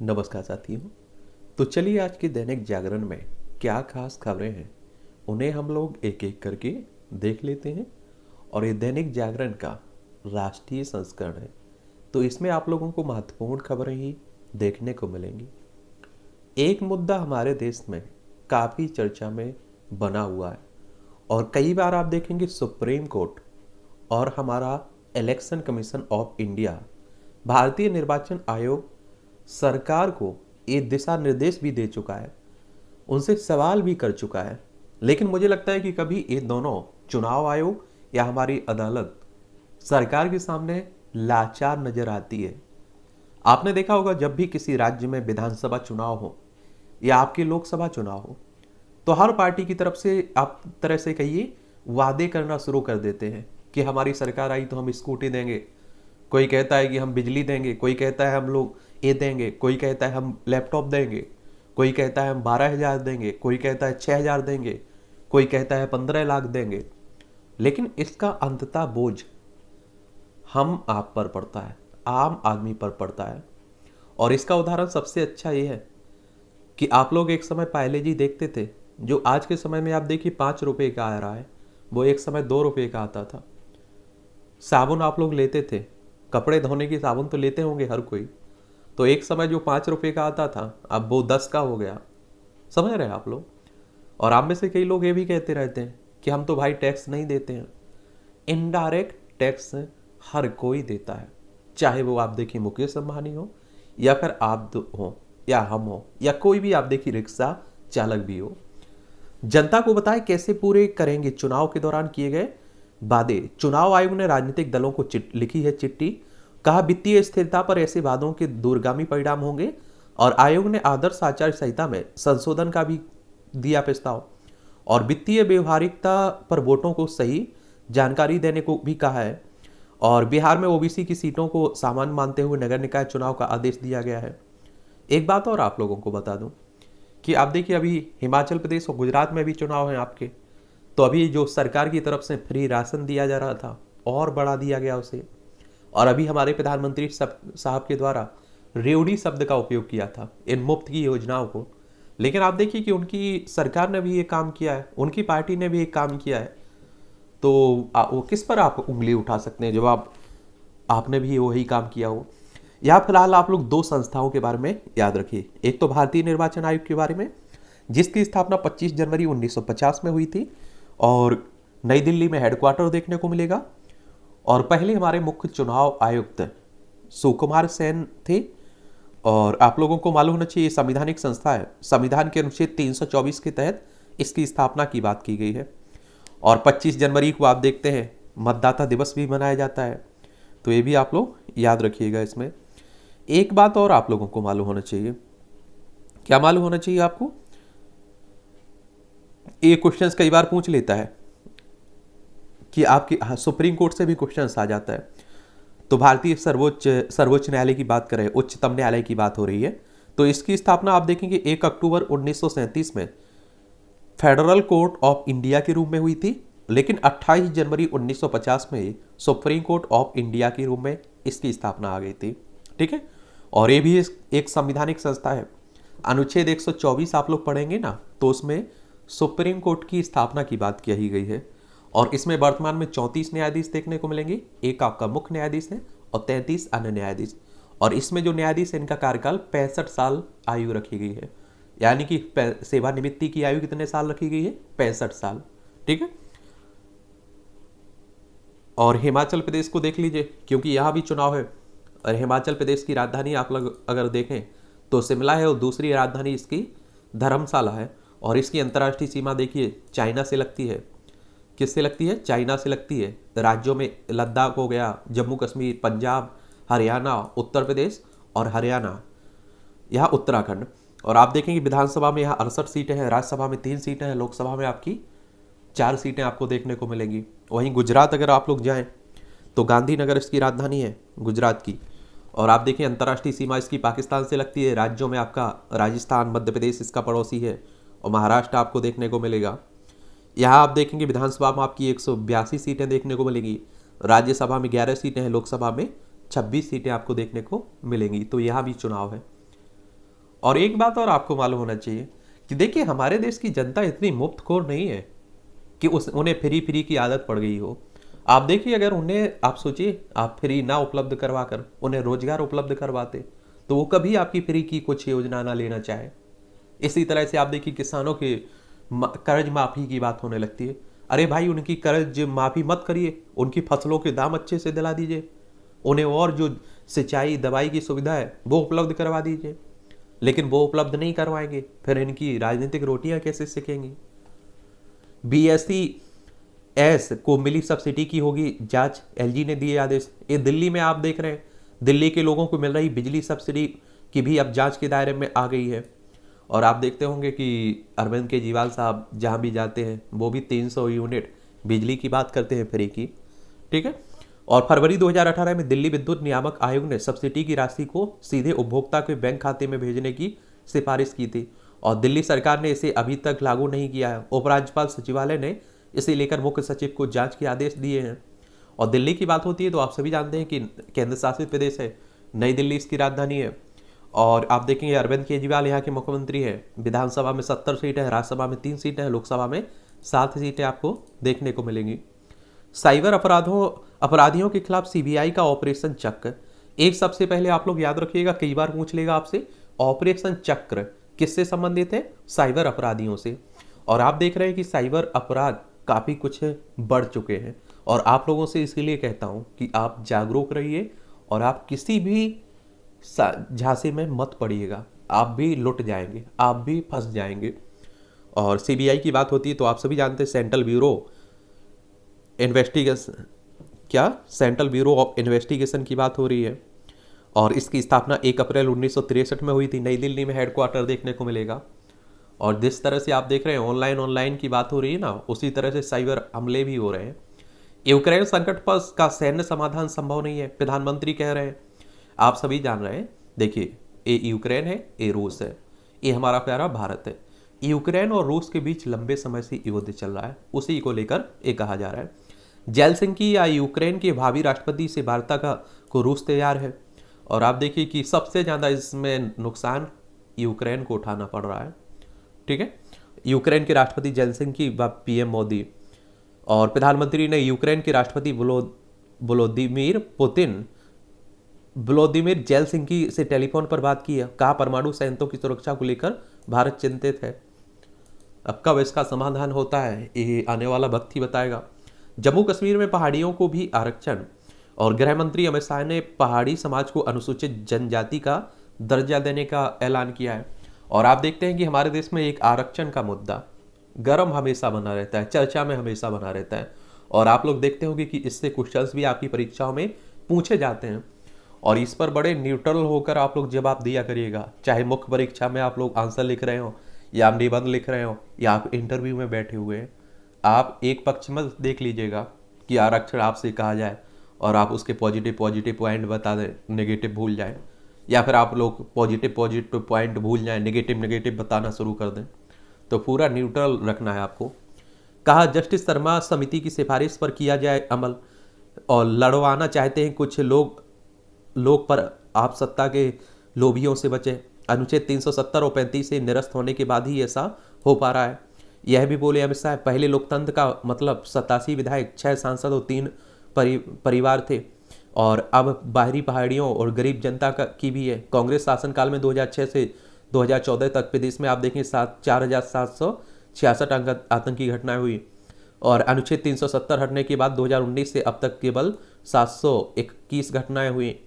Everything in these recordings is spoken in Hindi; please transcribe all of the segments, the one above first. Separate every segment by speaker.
Speaker 1: नमस्कार साथियों। तो चलिए आज के दैनिक जागरण में क्या खास खबरें हैं उन्हें हम लोग एक एक करके देख लेते हैं। और ये दैनिक जागरण का राष्ट्रीय संस्करण है, तो इसमें आप लोगों को महत्वपूर्ण खबरें ही देखने को मिलेंगी। एक मुद्दा हमारे देश में काफ़ी चर्चा में बना हुआ है और कई बार आप देखेंगे सुप्रीम कोर्ट और हमारा इलेक्शन कमीशन ऑफ इंडिया, भारतीय निर्वाचन आयोग सरकार को ये दिशा निर्देश भी दे चुका है, उनसे सवाल भी कर चुका है। लेकिन मुझे लगता है कि कभी ये दोनों, चुनाव आयोग या हमारी अदालत, सरकार के सामने लाचार नजर आती है। आपने देखा होगा जब भी किसी राज्य में विधानसभा चुनाव हो या आपके लोकसभा चुनाव हो, तो हर पार्टी की तरफ से आप तरह से कहिए वादे करना शुरू कर देते हैं कि हमारी सरकार आई तो हम स्कूटी देंगे, कोई कहता है कि हम बिजली देंगे, कोई कहता है हम लोग ये देंगे, कोई कहता है हम लैपटॉप देंगे, कोई कहता है हम 12,000 देंगे, कोई कहता है 6,000 देंगे, कोई कहता है 15 लाख देंगे। लेकिन इसका अंततः बोझ हम आप पर पड़ता है, आम आदमी पर पड़ता है। और इसका उदाहरण सबसे अच्छा ये है कि आप लोग एक समय पहले जी देखते थे, जो आज के समय में आप देखिए 5 रुपए का आ रहा है, वो एक समय 2 रुपए का आता था। साबुन आप लोग लेते थे, कपड़े धोने की साबुन तो लेते होंगे हर कोई, तो एक समय जो 5 रुपए का आता था अब वो 10 का हो गया। समझ रहे हैं आप लोग। और आप में से कई लोग ये भी कहते रहते हैं कि हम तो भाई टैक्स नहीं देते हैं। इनडायरेक्ट टैक्स हर कोई देता है, चाहे वो आप देखिए मुकेश अंबानी हो या फिर आप हो या हम हो या कोई भी आप देखिए रिक्शा चालक भी हो। जनता को बताएं कैसे पूरे करेंगे चुनाव के दौरान किए गए वादे। चुनाव आयोग ने राजनीतिक दलों को लिखी है चिट्ठी, कहा वित्तीय स्थिरता पर ऐसे वादों के दूरगामी परिणाम होंगे। और आयोग ने आदर्श आचार संहिता में संशोधन का भी दिया प्रस्ताव और वित्तीय व्यवहारिकता पर वोटों को सही जानकारी देने को भी कहा है। और बिहार में ओबीसी की सीटों को सामान्य मानते हुए नगर निकाय चुनाव का आदेश दिया गया है। एक बात और आप लोगों को बता दूं कि आप देखिए अभी हिमाचल प्रदेश और गुजरात में भी चुनाव हैं आपके, तो अभी जो सरकार की तरफ से फ्री राशन दिया जा रहा था और बढ़ा दिया गया उसे। और अभी हमारे प्रधानमंत्री साहब के द्वारा रेवड़ी शब्द का उपयोग किया था इन मुफ्त की योजनाओं को। लेकिन आप देखिए कि उनकी सरकार ने भी ये काम किया है, उनकी पार्टी ने भी एक काम किया है, तो वो किस पर आप उंगली उठा सकते हैं जब आपने भी वही काम किया हो। या फिलहाल आप लोग दो संस्थाओं के बारे में याद रखिए। एक तो भारतीय निर्वाचन आयोग के बारे में, जिसकी स्थापना 25 जनवरी 1950 में हुई थी और नई दिल्ली में हेडक्वार्टर देखने को मिलेगा। और पहले हमारे मुख्य चुनाव आयुक्त सुकुमार सेन थे। और आप लोगों को मालूम होना चाहिए संवैधानिक संस्था है, संविधान के अनुच्छेद 324 के तहत इसकी स्थापना की बात की गई है। और 25 जनवरी को आप देखते हैं मतदाता दिवस भी मनाया जाता है, तो ये भी आप लोग याद रखिएगा। इसमें एक बात और आप लोगों को मालूम होना चाहिए। क्या मालूम होना चाहिए आपको? ये क्वेश्चंस कई बार पूछ लेता है कि आपकी सुप्रीम कोर्ट से भी क्वेश्चंस आ जाता है। तो भारतीय सर्वोच्च न्यायालय की बात करें, उच्चतम न्यायालय की बात हो रही है, तो इसकी स्थापना आप देखेंगे 1 अक्टूबर 1937 में फेडरल कोर्ट ऑफ इंडिया के रूप में हुई थी। लेकिन 28 जनवरी 1950 में सुप्रीम कोर्ट ऑफ इंडिया के रूप में इसकी स्थापना आ गई थी। ठीक है। और ये भी एक संवैधानिक संस्था है। अनुच्छेद 124 आप लोग पढ़ेंगे ना, तो उसमें सुप्रीम कोर्ट की स्थापना की बात कही गई है। और इसमें वर्तमान में 34 न्यायाधीश देखने को मिलेंगे, एक आपका मुख्य न्यायाधीश है और 33 अन्य न्यायाधीश। और इसमें जो न्यायाधीश है इनका कार्यकाल 65 साल आयु रखी गई है, यानी कि सेवानिवृत्ति की आयु कितने साल रखी गई है? 65 साल। ठीक है। और हिमाचल प्रदेश को देख लीजिए, क्योंकि यहाँ भी चुनाव है। और हिमाचल प्रदेश की राजधानी आप लोग अगर देखें तो शिमला है और दूसरी राजधानी इसकी धर्मशाला है। और इसकी अंतर्राष्ट्रीय सीमा देखिए चाइना से लगती है। किससे लगती है? चाइना से लगती है। राज्यों में लद्दाख हो गया, जम्मू कश्मीर, पंजाब, हरियाणा, उत्तर प्रदेश और हरियाणा, यहाँ उत्तराखंड। और आप देखेंगे विधानसभा में यहाँ 68 सीटें हैं, राज्यसभा में 3 सीटें हैं, लोकसभा में आपकी 4 सीटें आपको देखने को मिलेंगी। वहीं गुजरात अगर आप लोग जाएं तो गांधीनगर इसकी राजधानी है गुजरात की। और आप देखिए अंतर्राष्ट्रीय सीमा इसकी पाकिस्तान से लगती है। राज्यों में आपका राजस्थान, मध्य प्रदेश इसका पड़ोसी है और महाराष्ट्र आपको देखने को मिलेगा। यहाँ आप देखेंगे विधानसभा में आपकी 182 सीटें देखने को मिलेंगी, राज्यसभा में 11 सीटें हैं, लोकसभा में 26 सीटें आपको देखने को मिलेंगी। तो यहाँ भी चुनाव है। और एक बात और आपको मालूम होना चाहिए कि देखिए हमारे देश की जनता इतनी मुफ्तखोर नहीं है कि उन्हें फ्री फ्री की आदत पड़ गई हो। आप देखिए अगर उन्हें, आप सोचिए, आप फ्री ना उपलब्ध करवा कर उन्हें रोजगार उपलब्ध करवाते तो वो कभी आपकी फ्री की कुछ योजना ना लेना चाहे। इसी तरह से आप देखिए किसानों के कर्ज माफी की बात होने लगती है। अरे भाई उनकी कर्ज माफी मत करिए, उनकी फसलों के दाम अच्छे से दिला दीजिए, उन्हें और जो सिंचाई दवाई की सुविधा है वो उपलब्ध करवा दीजिए। लेकिन वो उपलब्ध नहीं करवाएंगे, फिर इनकी राजनीतिक रोटियां कैसे सेकेंगी। BSES को मिली सब्सिडी की होगी जांच, LG ने दिए आदेश। ये दिल्ली में आप देख रहे हैं, दिल्ली के लोगों को मिल रही बिजली सब्सिडी की भी अब जांच के दायरे में आ गई है। और आप देखते होंगे कि अरविंद केजरीवाल साहब जहां भी जाते हैं वो भी 300 यूनिट बिजली की बात करते हैं फ्री की, ठीक है। और फरवरी 2018 में दिल्ली विद्युत नियामक आयोग ने सब्सिडी की राशि को सीधे उपभोक्ता के बैंक खाते में भेजने की सिफारिश की थी और दिल्ली सरकार ने इसे अभी तक लागू नहीं किया है। उपराज्यपाल सचिवालय ने इसे लेकर मुख्य सचिव को जांच के आदेश दिए हैं। और दिल्ली की बात होती है तो आप सभी जानते हैं कि केंद्र शासित प्रदेश है, नई दिल्ली इसकी राजधानी है। और आप देखेंगे अरविंद केजरीवाल यहाँ के मुख्यमंत्री है। विधानसभा में 70 सीटें हैं, राज्यसभा में 3 सीटें हैं, लोकसभा में 7 सीटें आपको देखने को मिलेंगी। साइबर अपराधियों के खिलाफ CBI का ऑपरेशन चक्र। एक सबसे पहले आप लोग याद रखिएगा, कई बार पूछ लेगा आपसे, ऑपरेशन चक्र किससे संबंधित है? साइबर अपराधियों से। और आप देख रहे हैं कि साइबर अपराध काफी कुछ बढ़ चुके हैं और आप लोगों से इसलिए कहता हूं कि आप जागरूक रहिए और आप किसी भी झांसे में मत पड़िएगा, आप भी लुट जाएंगे, आप भी फंस जाएंगे। और CBI की बात होती है तो आप सभी जानते हैं सेंट्रल ब्यूरो ऑफ इन्वेस्टिगेशन की बात हो रही है। और इसकी स्थापना 1 अप्रैल 1963 में हुई थी। नई दिल्ली में हेडक्वार्टर देखने को मिलेगा। और जिस तरह से आप देख रहे हैं ऑनलाइन की बात हो रही है ना, उसी तरह से साइबर हमले भी हो रहे हैं। यूक्रेन संकट पर का सैन्य समाधान संभव नहीं है, प्रधानमंत्री कह रहे हैं। आप सभी जान रहे हैं, देखिए ये यूक्रेन है, ये रूस है, ये हमारा प्यारा भारत है। यूक्रेन और रूस के बीच लंबे समय से युद्ध चल रहा है, उसी को लेकर ये कहा जा रहा है। जेलसिंकी या यूक्रेन के भावी राष्ट्रपति से वार्ता को रूस तैयार है। और आप देखिए कि सबसे ज़्यादा इसमें नुकसान यूक्रेन को उठाना पड़ रहा है, ठीक है। यूक्रेन के राष्ट्रपति जेलसिंकी व PM मोदी और प्रधानमंत्री ने यूक्रेन के राष्ट्रपति व्लादिमीर जेलसिंकी से टेलीफोन पर बात की है। कहा परमाणु संयंत्रों की सुरक्षा को लेकर भारत चिंतित है। अब कब इसका समाधान होता है ये आने वाला वक्त ही बताएगा। जम्मू कश्मीर में पहाड़ियों को भी आरक्षण और गृह मंत्री अमित शाह ने पहाड़ी समाज को अनुसूचित जनजाति का दर्जा देने का ऐलान किया है। और आप देखते हैं कि हमारे देश में एक आरक्षण का मुद्दा गर्म हमेशा बना रहता है, चर्चा में हमेशा बना रहता है। और आप लोग देखते होंगे कि इससे क्वेश्चंस भी आपकी परीक्षाओं में पूछे जाते हैं और इस पर बड़े न्यूट्रल होकर आप लोग जवाब दिया करिएगा। चाहे मुख्य परीक्षा में आप लोग आंसर लिख रहे हो या आप निबंध लिख रहे हो या आप इंटरव्यू में बैठे हुए हैं, आप एक पक्ष में देख लीजिएगा कि आरक्षण आपसे कहा जाए और आप उसके पॉजिटिव पॉइंट बता दें, नेगेटिव भूल जाएं, या फिर आप लोग पॉजिटिव पॉइंट भूल जाएं, नेगेटिव बताना शुरू कर दें। तो पूरा न्यूट्रल रखना है आपको। कहा जस्टिस शर्मा समिति की सिफारिश पर किया जाए अमल और लड़वाना चाहते हैं कुछ लोग पर आप सत्ता के लोभियों से बचे। अनुच्छेद 370 और 35 से निरस्त होने के बाद ही ऐसा हो पा रहा है। यह भी बोले अमित शाह, पहले लोकतंत्र का मतलब 87 विधायक, 6 सांसद और 3 परिवार थे और अब बाहरी पहाड़ियों और गरीब जनता की भी है। कांग्रेस शासनकाल में 2006 से 2014 तक प्रदेश में आप देखें 4766 आतंकी घटनाएं हुई और अनुच्छेद 370 हटने के बाद 2019 से अब तक केवल 721 घटनाएं हुई।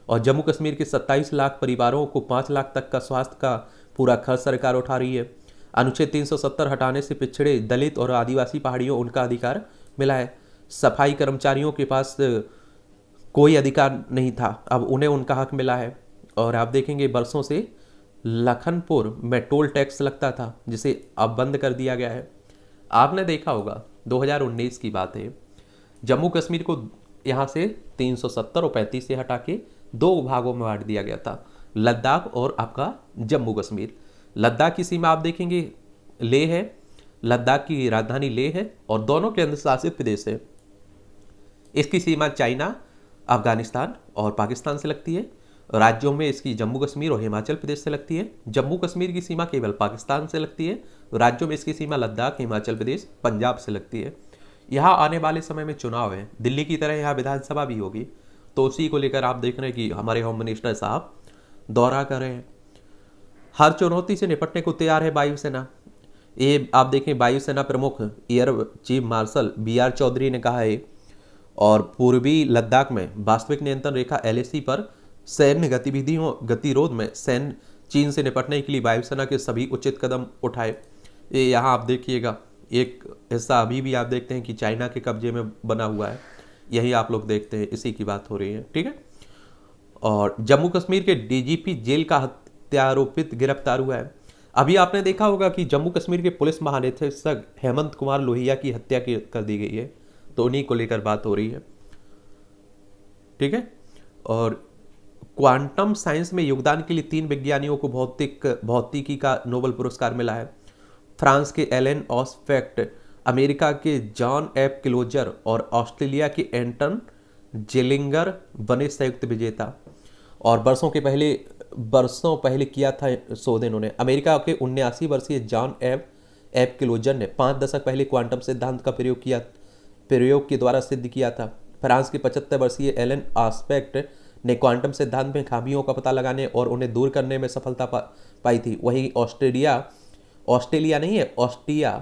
Speaker 1: और जम्मू कश्मीर के 27 लाख परिवारों को 5 लाख तक का स्वास्थ्य का पूरा खर्च सरकार उठा रही है। अनुच्छेद 370 हटाने से पिछड़े दलित और आदिवासी पहाड़ियों उनका अधिकार मिला है। सफाई कर्मचारियों के पास कोई अधिकार नहीं था, अब उन्हें उनका हक मिला है। और आप देखेंगे बरसों से लखनपुर में टोल टैक्स लगता था जिसे अब बंद कर दिया गया है। आपने देखा होगा 2019 की बात है, जम्मू कश्मीर को यहाँ से 370 और 35 से हटा के 2 भागों में बांट दिया गया था, लद्दाख और आपका जम्मू कश्मीर। लद्दाख की सीमा आप देखेंगे लेह है, लद्दाख की राजधानी लेह है और दोनों केंद्र शासित प्रदेश है। इसकी सीमा चाइना, अफगानिस्तान और पाकिस्तान से लगती है। राज्यों में इसकी जम्मू कश्मीर और हिमाचल प्रदेश से लगती है। जम्मू कश्मीर की सीमा केवल पाकिस्तान से लगती है। राज्यों में इसकी सीमा लद्दाख, हिमाचल प्रदेश, पंजाब से लगती है। यहाँ आने वाले समय में चुनाव है, दिल्ली की तरह यहाँ विधानसभा भी होगी, तो उसी को लेकर आप देख रहे हैं कि हमारे होम मिनिस्टर साहब दौरा कर रहे हैं। हर चुनौती से निपटने को तैयार है वायुसेना। ये आप देखें, वायुसेना प्रमुख air chief marshal BR Chaudhary ने कहा है, और पूर्वी लद्दाख में वास्तविक नियंत्रण रेखा LAC पर सैन्य गतिविधियों गतिरोध में सैन्य चीन से निपटने के लिए वायुसेना के सभी उचित कदम उठाए। ये यहाँ आप देखिएगा, एक हिस्सा अभी भी आप देखते हैं कि चाइना के कब्जे में बना हुआ है, यही आप लोग देखते हैं, इसी की बात हो रही है, ठीक है। और जम्मू कश्मीर के DGP जेल का हत्यारोपित गिरफ्तार हुआ है। अभी आपने देखा होगा कि जम्मू कश्मीर के पुलिस महानिदेशक हेमंत कुमार लोहिया की हत्या कर दी गई है, तो उन्हीं को लेकर बात हो रही है, ठीक है। और क्वांटम साइंस में योगदान के लिए 3 वैज्ञानिकों को भौतिकी का नोबेल पुरस्कार मिला है। फ्रांस के एलन ऑस्पेक्ट, अमेरिका के जॉन एफ क्लोजर और ऑस्ट्रेलिया के एंटन जेलिंगर बने संयुक्त विजेता। और बरसों पहले किया था शोध इन्होंने। अमेरिका के 79 वर्षीय जॉन एफ क्लोजर ने 5 दशक पहले क्वांटम सिद्धांत का प्रयोग के द्वारा सिद्ध किया था। फ्रांस के 75 वर्षीय एलन ऑस्पेक्ट ने क्वांटम सिद्धांत में खामियों का पता लगाने और उन्हें दूर करने में सफलता पाई थी। वहीं ऑस्ट्रिया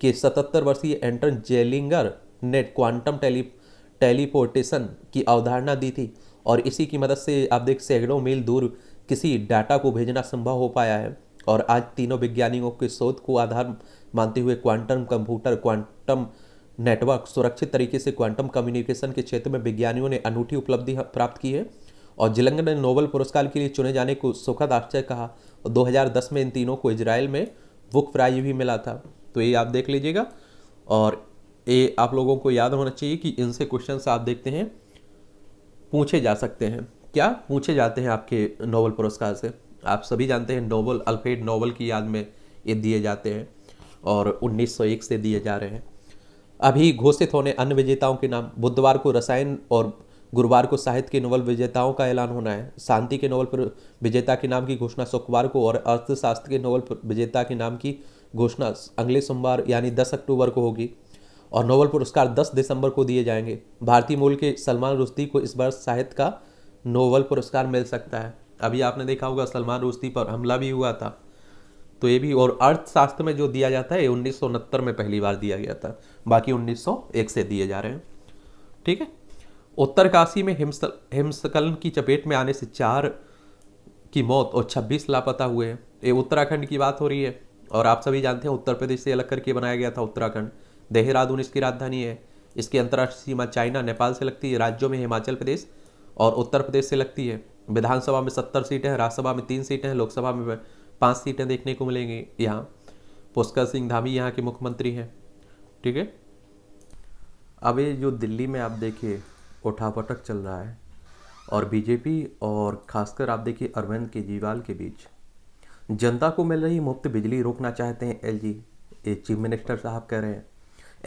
Speaker 1: के 77 वर्षीय एंटन जेलिंगर ने क्वांटम टेलीपोर्टेशन की अवधारणा दी थी, और इसी की मदद से आप देख सैकड़ों मील दूर किसी डाटा को भेजना संभव हो पाया है। और आज तीनों वैज्ञानिकों के शोध को आधार मानते हुए क्वांटम कंप्यूटर, क्वांटम नेटवर्क, सुरक्षित तरीके से क्वांटम कम्युनिकेशन के क्षेत्र में वैज्ञानिकों ने अनूठी उपलब्धि प्राप्त की है। और जिलंगर ने नोबेल पुरस्कार के लिए चुने जाने को सुखद आश्चर्य कहा। और 2010 में इन तीनों को इजराइल में बुक प्राइज भी मिला था, तो ये आप देख लीजिएगा। और ये आप लोगों को याद होना चाहिए कि इनसे क्वेश्चन आप देखते हैं पूछे जा सकते हैं। क्या पूछे जाते हैं आपके नोबेल पुरस्कार से? आप सभी जानते हैं नोबेल, अल्फ्रेड नोबेल की याद में ये दिए जाते हैं, और 1901 से दिए जा रहे हैं। अभी घोषित होने अन्य विजेताओं के नाम: बुधवार को रसायन और गुरुवार को साहित्य के नोबेल विजेताओं का ऐलान होना है। शांति के नोबेल विजेता के नाम की घोषणा शुक्रवार को, और अर्थशास्त्र के नोबेल विजेता के नाम की घोषणा अगले सोमवार यानी 10 अक्टूबर को होगी। और नोबेल पुरस्कार 10 दिसंबर को दिए जाएंगे। भारतीय मूल के सलमान रुश्दी को इस वर्ष साहित्य का नोबेल पुरस्कार मिल सकता है। अभी आपने देखा होगा सलमान रुश्दी पर हमला भी हुआ था, तो ये भी। और अर्थशास्त्र में जो दिया जाता है 1969 में पहली बार दिया गया था, बाकी 1901 से दिए जा रहे हैं, ठीक है। उत्तरकाशी में हिमस्खलन की चपेट में आने से 4 की मौत और 26 लापता हुए हैं। ये उत्तराखंड की बात हो रही है, और आप सभी जानते हैं उत्तर प्रदेश से अलग करके बनाया गया था उत्तराखंड। देहरादून इसकी राजधानी है। इसकी अंतर्राष्ट्रीय सीमा चाइना, नेपाल से लगती है। राज्यों में हिमाचल प्रदेश और उत्तर प्रदेश से लगती है। विधानसभा में 70 सीटें हैं, राज्यसभा में 3 सीटें हैं, लोकसभा में 5 सीटें देखने को मिलेंगी। यहाँ पुष्कर सिंह धामी यहाँ के मुख्यमंत्री हैं, ठीक है। अब ये जो दिल्ली में आप देखिए उठापटक चल रहा है, और बीजेपी और खासकर आप देखिए अरविंद केजरीवाल के बीच जनता को मिल रही मुफ्त बिजली रोकना चाहते हैं LG। ये चीफ मिनिस्टर साहब कह रहे हैं।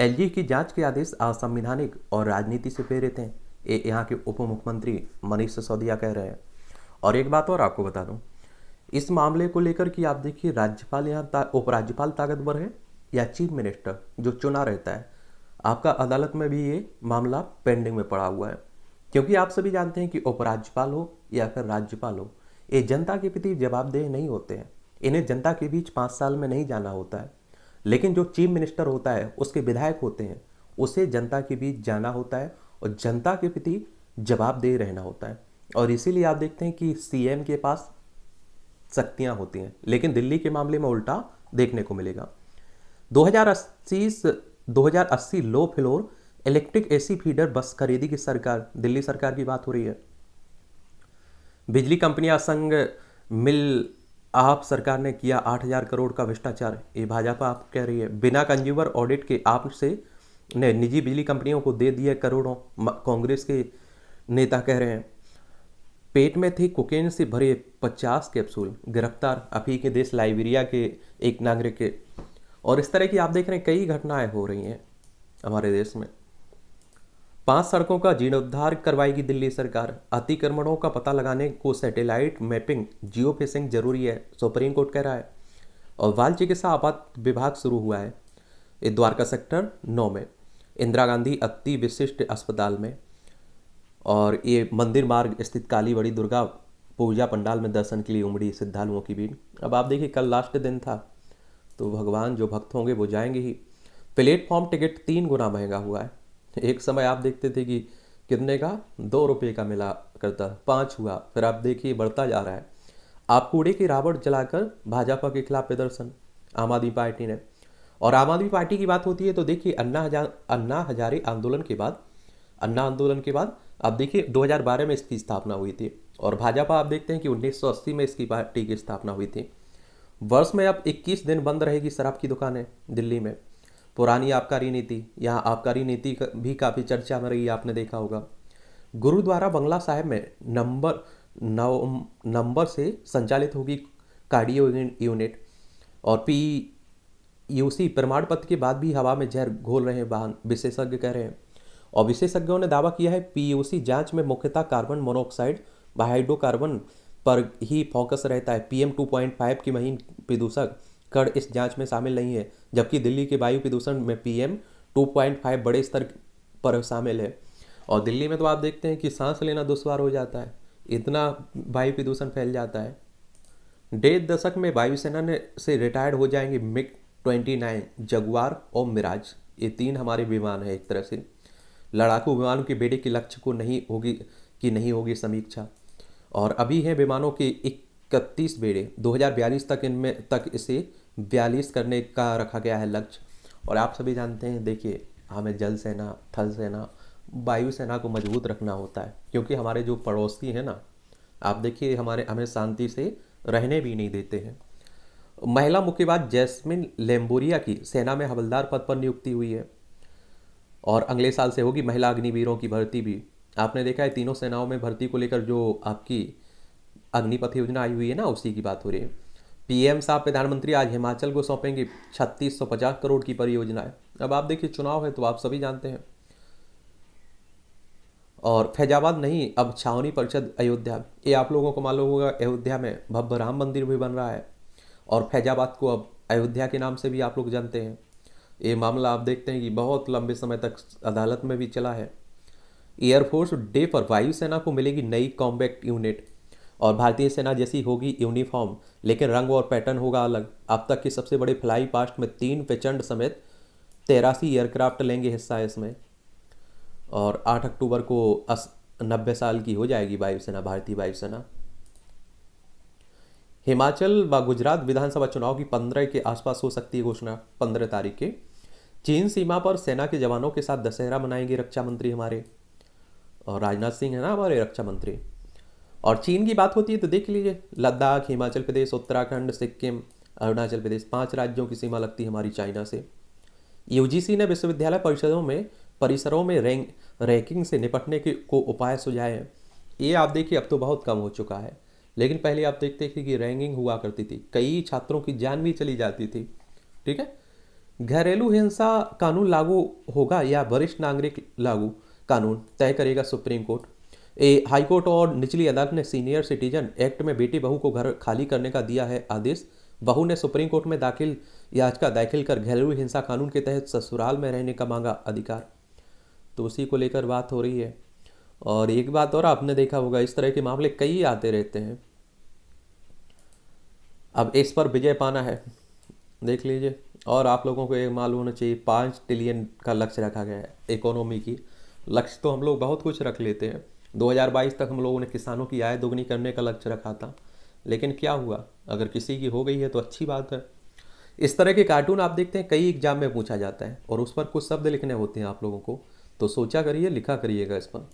Speaker 1: LG की जांच के आदेश असंवैधानिक और राजनीति से प्रेरित हैं, ये यहाँ के उप मुख्यमंत्री मनीष सिसोदिया कह रहे हैं। और एक बात और आपको बता दूं, इस मामले को लेकर कि आप देखिए राज्यपाल यहाँ उपराज्यपाल ताकतवर है या चीफ मिनिस्टर जो चुना रहता है, आपका अदालत में भी ये मामला पेंडिंग में पड़ा हुआ है। क्योंकि आप सभी जानते हैं कि उपराज्यपाल हो या फिर राज्यपाल हो, ये जनता के प्रति जवाबदेह नहीं होते हैं। इन्हें जनता के बीच 5 साल में नहीं जाना होता है। लेकिन जो चीफ मिनिस्टर होता है, उसके विधायक होते हैं, उसे जनता के बीच जाना होता है और जनता के प्रति जवाबदेह रहना होता है। और इसीलिए आप देखते हैं कि CM के पास शक्तियां होती हैं। लेकिन दिल्ली के मामले में उल्टा देखने को मिलेगा। 2080 low floor electric AC feeder बस खरीदी की दिल्ली सरकार की बात हो रही है। बिजली कंपनियां संग मिल आप सरकार ने किया 8,000 करोड़ का भ्रष्टाचार, ये भाजपा आप कह रही है। बिना कंज्यूमर ऑडिट के आप से ने निजी बिजली कंपनियों को दे दिए करोड़ों, कांग्रेस के नेता कह रहे हैं। पेट में थे कोकेन से भरे 50 कैप्सूल, गिरफ्तार अफ्रीकी के देश लाइबेरिया के एक नागरिक के। और इस तरह की आप देख रहे हैं कई घटनाएं हो रही हैं हमारे देश में। 5 सड़कों का जीर्णोद्धार करवाएगी दिल्ली सरकार। अतिक्रमणों का पता लगाने को सैटेलाइट मैपिंग जियो फिशिंग जरूरी है, सुप्रीम कोर्ट कह रहा है। और बाल चिकित्सा आपात विभाग शुरू हुआ है ये द्वारका सेक्टर 9 में, इंदिरा गांधी अति विशिष्ट अस्पताल में। और ये मंदिर मार्ग स्थित काली बड़ी दुर्गा पूजा पंडाल में दर्शन के लिए उमड़ी श्रद्धालुओं की भीड़। अब आप देखिए कल लास्ट दिन था, तो भगवान जो भक्त होंगे वो जाएंगे ही। प्लेटफॉर्म टिकट 3 गुना महंगा हुआ है। एक समय आप देखते थे कि कितने का, 2 रुपये का मिला करता, 5 हुआ, फिर आप देखिए बढ़ता जा रहा है। आप कूड़े की रावट जलाकर भाजपा के खिलाफ प्रदर्शन आम आदमी पार्टी ने। और आम आदमी पार्टी की बात होती है तो देखिए अन्ना हजारे आंदोलन के बाद, अन्ना आंदोलन के बाद आप देखिए 2012 में इसकी स्थापना हुई थी। और भाजपा आप देखते हैं कि 1980 में इसकी पार्टी की स्थापना हुई थी। वर्ष में अब 21 दिन बंद रहेगी शराब की दुकानें दिल्ली में। पुरानी आबकारी नीति, यहाँ आबकारी नीति भी काफ़ी चर्चा में रही, आपने देखा होगा। गुरुद्वारा बंगला साहिब में नवंबर से संचालित होगी कार्डियो यूनिट। और पीयूसी प्रमाण पत्र के बाद भी हवा में जहर घोल रहे हैं वाहन, विशेषज्ञ कह रहे हैं। और विशेषज्ञों ने दावा किया है पीयूसी जांच में मुख्यतः कार्बन मोनोऑक्साइड व हाइड्रोकार्बन पर ही फोकस रहता है। PM 2.5 की महीन प्रदूषक कण इस जांच में शामिल नहीं है, जबकि दिल्ली के वायु प्रदूषण में PM 2.5 बड़े स्तर पर शामिल है। और दिल्ली में तो आप देखते हैं कि सांस लेना दुश्वार हो जाता है, इतना वायु प्रदूषण फैल जाता है। 1.5 दशक में वायुसेना ने से रिटायर्ड हो जाएंगे MiG-29, जगुआर और मिराज। ये 3 हमारे विमान हैं। एक तरह से लड़ाकू विमानों के बेड़े के लक्ष्य को नहीं होगी समीक्षा। और अभी हैं विमानों के 31 बेड़े, 2042 तक इनमें तक इसे 42 करने का रखा गया है लक्ष्य। और आप सभी जानते हैं, देखिए हमें जल सेना, थल सेना, वायु सेना को मजबूत रखना होता है, क्योंकि हमारे जो पड़ोसी हैं ना, आप देखिए हमें शांति से रहने भी नहीं देते हैं। महिला मुक्केबाज जैस्मिन लेम्बोरिया की सेना में हवलदार पद पर नियुक्ति हुई है। और अगले साल से होगी महिला अग्निवीरों की भर्ती भी। आपने देखा है तीनों सेनाओं में भर्ती को लेकर जो आपकी अग्निपथ योजना आई हुई है ना, उसी की बात हो रही है। PM साहब प्रधानमंत्री आज हिमाचल को सौंपेंगे 3650 करोड़ की परियोजना है। अब आप देखिए चुनाव है तो आप सभी जानते हैं। और फैजाबाद नहीं, अब छावनी परिषद अयोध्या, ये आप लोगों को मालूम होगा अयोध्या में भव्य राम मंदिर भी बन रहा है। और फैजाबाद को अब अयोध्या के नाम से भी आप लोग जानते हैं। ये मामला आप देखते हैं कि बहुत लंबे समय तक अदालत में भी चला है। एयरफोर्स डे पर वायुसेना को मिलेगी नई कॉम्बैक्ट यूनिट। और भारतीय सेना जैसी होगी यूनिफॉर्म, लेकिन रंग और पैटर्न होगा अलग। अब तक की सबसे बड़े फ्लाई पास्ट में 3 प्रचंड समेत 83 एयरक्राफ्ट लेंगे हिस्सा इसमें। और 8 अक्टूबर को 90 साल की हो जाएगी वायुसेना, भारतीय वायुसेना। हिमाचल व गुजरात विधानसभा चुनाव की 15 के आसपास हो सकती है घोषणा, 15 तारीख के। चीन सीमा पर सेना के जवानों के साथ दशहरा मनाएंगे रक्षा मंत्री हमारे, और राजनाथ सिंह है ना हमारे रक्षा मंत्री। और चीन की बात होती है तो देख लीजिए, लद्दाख, हिमाचल प्रदेश, उत्तराखंड, सिक्किम, अरुणाचल प्रदेश, 5 राज्यों की सीमा लगती है हमारी चाइना से। UGC ने विश्वविद्यालय परिसरों में रैंकिंग से निपटने को उपाय सुझाए हैं। ये आप देखिए अब तो बहुत कम हो चुका है, लेकिन पहले आप देखते थे कि रैंकिंग हुआ करती थी, कई छात्रों की जान भी चली जाती थी। ठीक है। घरेलू हिंसा कानून लागू होगा या वरिष्ठ नागरिक लागू कानून, तय करेगा सुप्रीम कोर्ट। हाई कोर्ट और निचली अदालत ने सीनियर सिटीजन एक्ट में बेटी बहू को घर खाली करने का दिया है आदेश। बहू ने सुप्रीम कोर्ट में याचिका दाखिल कर घरेलू हिंसा कानून के तहत ससुराल में रहने का मांगा अधिकार। तो उसी को लेकर बात हो रही है। और एक बात और आपने देखा होगा, इस तरह के मामले कई आते रहते हैं। अब इस पर विजय पाना है, देख लीजिए। और आप लोगों को ये मालूम होना चाहिए 5 ट्रिलियन का लक्ष्य रखा गया है इकोनॉमी की। लक्ष्य तो हम लोग बहुत कुछ रख लेते हैं। 2022 तक हम लोगों ने किसानों की आय दोगुनी करने का लक्ष्य रखा था, लेकिन क्या हुआ? अगर किसी की हो गई है तो अच्छी बात है। इस तरह के कार्टून आप देखते हैं कई एग्जाम में पूछा जाता है, और उस पर कुछ शब्द लिखने होते हैं आप लोगों को, तो सोचा करिए, लिखा करिएगा इस पर।